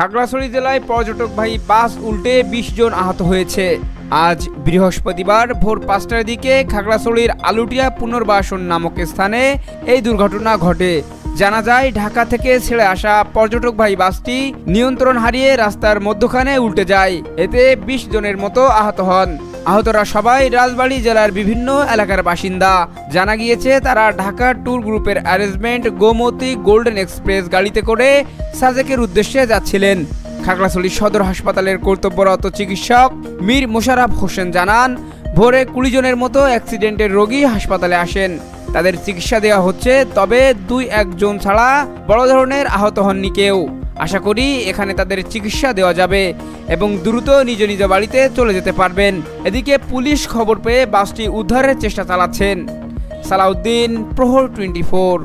খাগড়াছড়ি জেলায় পর্যটকবাহী বাস উল্টে ২০ জন আহত হয়েছে। আজ বৃহস্পতিবার ভোর ৫টার দিকে খাগড়াছড়ির আলুটিয়া পুনর্বাসন নামক স্থানে এই দুর্ঘটনা ঘটে। জানা যায়, ঢাকা থেকে ছেড়ে আসা পর্যটকবাহী বাসটি নিয়ন্ত্রণ হারিয়ে রাস্তার মধ্যখানে উল্টে যায়। এতে ২০ জনের মতো আহত হন। আহতরা সবাই রাজবাড়ী জেলার বিভিন্ন এলাকার বাসিন্দা। জানা গিয়েছে, তারা ঢাকা ট্যুর গ্রুপের অ্যারেঞ্জমেন্ট গোমতী গোল্ডেন এক্সপ্রেস গাড়িতে করে সাজেকের উদ্দেশ্যে যাচ্ছিলেন। খাগড়াছড়ি সদর হাসপাতালের কর্তব্যরত চিকিৎসক মীর মোশাররফ হোসেন জানান, ভোরে ২০ জনের মতো অ্যাক্সিডেন্টের রোগী হাসপাতালে আসেন। তাদের চিকিৎসা দেওয়া হচ্ছে, তবে ২-১ জন ছাড়া বড় ধরনের আহত হননি কেউ। আশা করি এখানে তাদের চিকিৎসা দেওয়া যাবে এবং দ্রুত নিজ নিজ বাড়িতে চলে যেতে পারবেন। এদিকে পুলিশ খবর পেয়ে বাসটি উদ্ধারের চেষ্টা চালাচ্ছেন। সালাউদ্দিন, প্রহর 24।